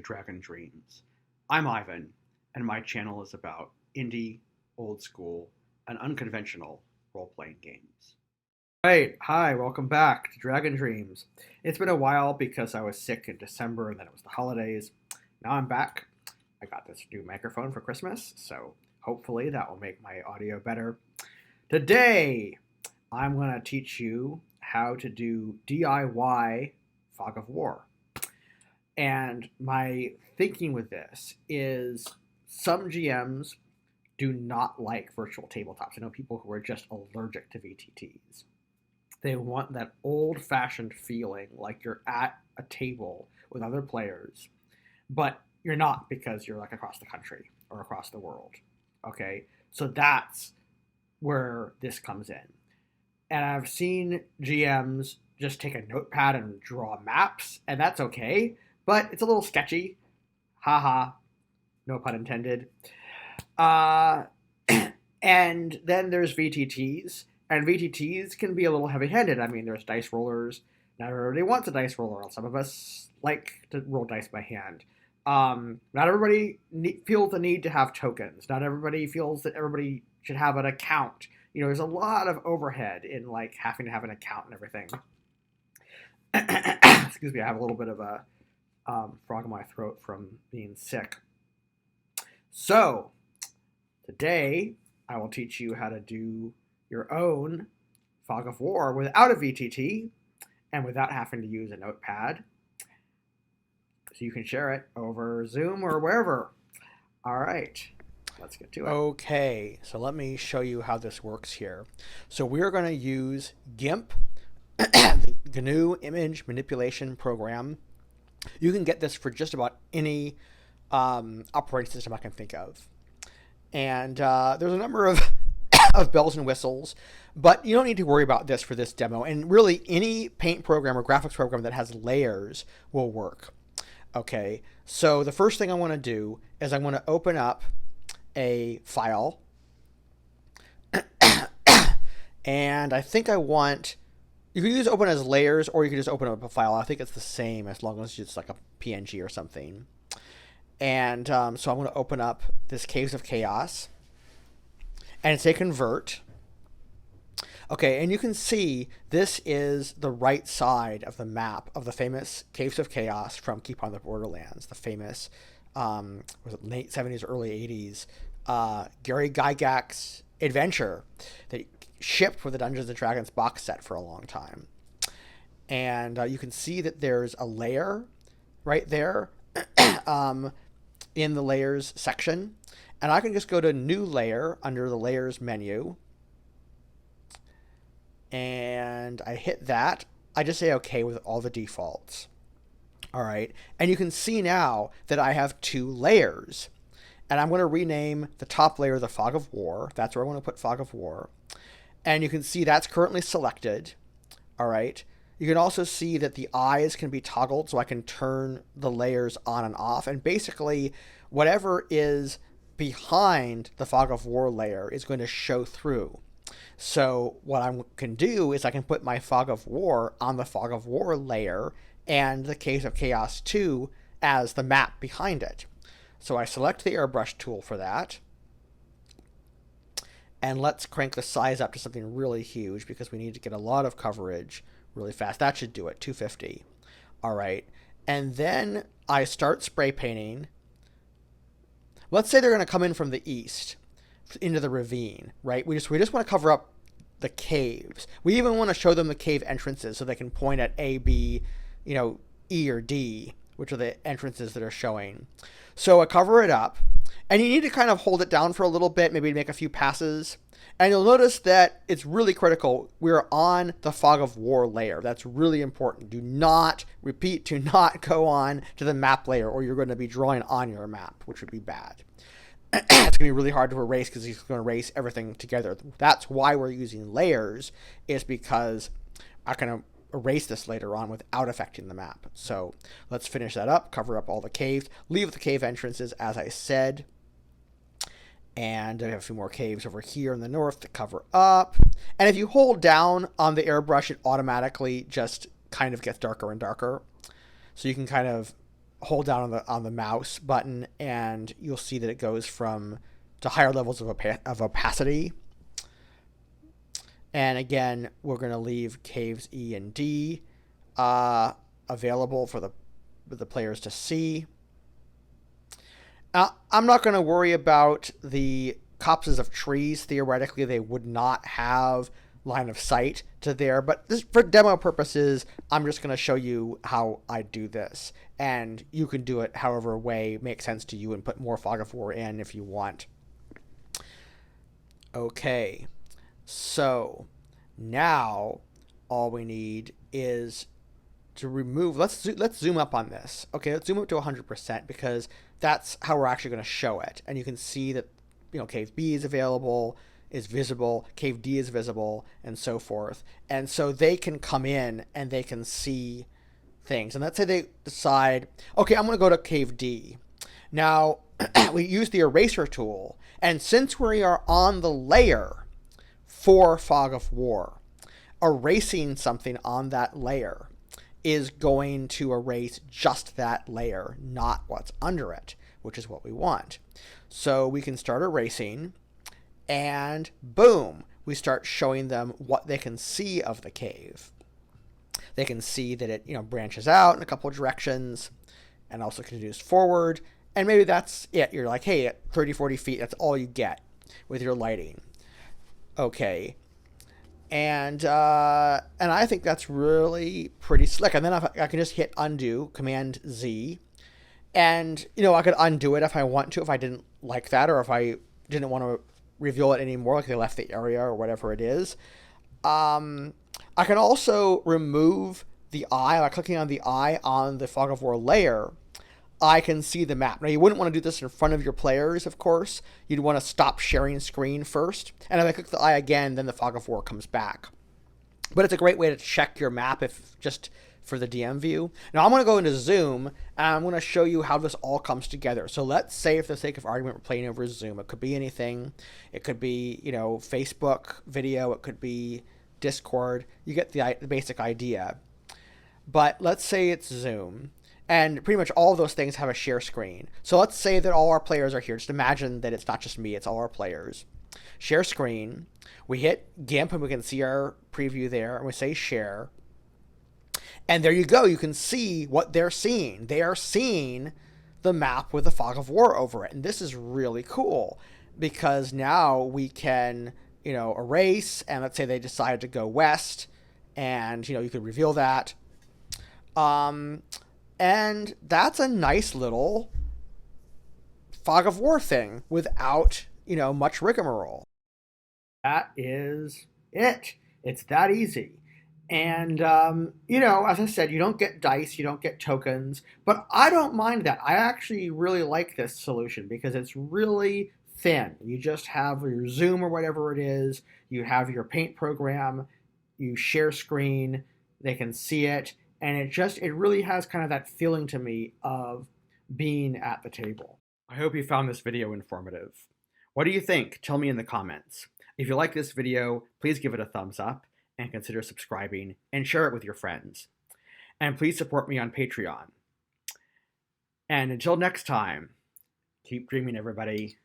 Dragon Dreams. I'm Ivan, and my channel is about indie, old school, and unconventional role-playing games. Right, hi, welcome back to Dragon Dreams. It's been a while because I was sick in December and then it was the holidays. Now I'm back. I got this new microphone for Christmas, so hopefully that will make my audio better. Today, I'm going to teach you how to do DIY Fog of War. And my thinking with this is some GMs do not like virtual tabletops. I know people who are just allergic to VTTs. They want that old-fashioned feeling like you're at a table with other players, but you're not because you're like across the country or across the world. Okay? So that's where this comes in. And I've seen GMs just take a notepad and draw maps, and that's okay, but it's a little sketchy. Haha, no pun intended. And then there's VTTs, and VTTs can be a little heavy-handed. I mean, there's dice rollers. Not everybody wants a dice roller. Some of us like to roll dice by hand. Not everybody feels the need to have tokens. Not everybody feels that everybody should have an account. You know, there's a lot of overhead in like having to have an account and everything. Excuse me, I have a little bit of a frog in my throat from being sick. So, today I will teach you how to do your own Fog of War without a VTT and without having to use a notepad. So you can share it over Zoom or wherever. All right, let's get to it. Okay, so let me show you how this works here. So we're going to use GIMP, the GNU Image Manipulation Program. You can get this for just about any operating system I can think of. And there's a number of, of bells and whistles, but you don't need to worry about this for this demo. And really, any paint program or graphics program that has layers will work. Okay, so the first thing I want to do is I want to open up a file. And I think I want, you can use open as layers or you can just open up a file. I think it's the same as long as it's like a PNG or something. And so I'm going to open up this Caves of Chaos and say convert. Okay, and you can see this is the right side of the map of the famous Caves of Chaos from Keep on the Borderlands, the famous was it late 70s, early 80s Gary Gygax's adventure that shipped with the Dungeons & Dragons box set for a long time. And you can see that there's a layer right there in the layers section. And I can just go to new layer under the layers menu. And I hit that. I just say okay with all the defaults. All right. And you can see now that I have two layers. And I'm going to rename the top layer the Fog of War. That's where I want to put Fog of War. And you can see that's currently selected. All right. You can also see that the eyes can be toggled so I can turn the layers on and off. And basically, whatever is behind the Fog of War layer is going to show through. So what I can do is I can put my Fog of War on the Fog of War layer and the Caves of Chaos 2 as the map behind it. So I select the airbrush tool for that. And let's crank the size up to something really huge because we need to get a lot of coverage really fast. That should do it, 250. All right. And then I start spray painting. Let's say they're going to come in from the east into the ravine, right? We just want to cover up the caves. We even want to show them the cave entrances so they can point at A, B, E or D, which are the entrances that are showing. So I cover it up, and you need to kind of hold it down for a little bit, maybe make a few passes. And you'll notice that it's really critical. We're on the Fog of War layer. That's really important. Do not go on to the map layer or you're going to be drawing on your map, which would be bad. It's going to be really hard to erase because he's going to erase everything together. That's why we're using layers, is because I can erase this later on without affecting the map. So let's finish that up, cover up all the caves, leave the cave entrances as I said. And I have a few more caves over here in the north to cover up. And if you hold down on the airbrush, it automatically just kind of gets darker and darker. So you can kind of hold down on the mouse button, and you'll see that it goes to higher levels of opacity. And again, we're going to leave caves E and D available for the players to see. I'm not going to worry about the copses of trees. Theoretically, they would not have line of sight to there, but for demo purposes, I'm just going to show you how I do this, and you can do it however way makes sense to you and put more fog of war in if you want. Okay, so now all we need is to remove. Let's zoom up on this. Okay, let's zoom up to 100% because that's how we're actually going to show it, and you can see that cave B is available, is visible, cave D is visible, and so forth. And so they can come in and they can see things. And let's say they decide, okay, I'm going to go to cave D. Now, we use the eraser tool, and since we are on the layer for fog of war, erasing something on that layer is going to erase just that layer, not what's under it, which is what we want. So we can start erasing, and boom, we start showing them what they can see of the cave. They can see that it branches out in a couple of directions and also continues forward. And maybe that's it. You're like, hey, at 30, 40 feet, that's all you get with your lighting. Okay. And I think that's really pretty slick. And then I can just hit undo, Command Z. And, I could undo it if I want to, if I didn't like that, or if I didn't want to reveal it anymore, like they left the area or whatever it is. I can also remove the eye by clicking on the eye on the fog of war layer. I can see the map. Now, you wouldn't want to do this in front of your players, of course. You'd want to stop sharing screen first. And if I click the eye again, then the fog of war comes back. But it's a great way to check your map if just for the DM view. Now, I'm going to go into Zoom, and I'm going to show you how this all comes together. So let's say, for the sake of argument, we're playing over Zoom. It could be anything. It could be, Facebook video. It could be Discord. You get the basic idea. But let's say it's Zoom. And pretty much all of those things have a share screen. So let's say that all our players are here. Just imagine that it's not just me, it's all our players. Share screen. We hit GIMP and we can see our preview there. And we say share. And there you go. You can see what they're seeing. They are seeing the map with the fog of war over it. And this is really cool because now we can, erase. And let's say they decide to go west. And, you could reveal that. And that's a nice little fog of war thing without, much rigmarole. That is it. It's that easy. And, as I said, you don't get dice, you don't get tokens, but I don't mind that. I actually really like this solution because it's really thin. You just have your Zoom or whatever it is, you have your paint program, you share screen, they can see it. And it really has kind of that feeling to me of being at the table. I hope you found this video informative. What do you think? Tell me in the comments. If you like this video, please give it a thumbs up and consider subscribing and share it with your friends. And please support me on Patreon. And until next time, keep dreaming, everybody.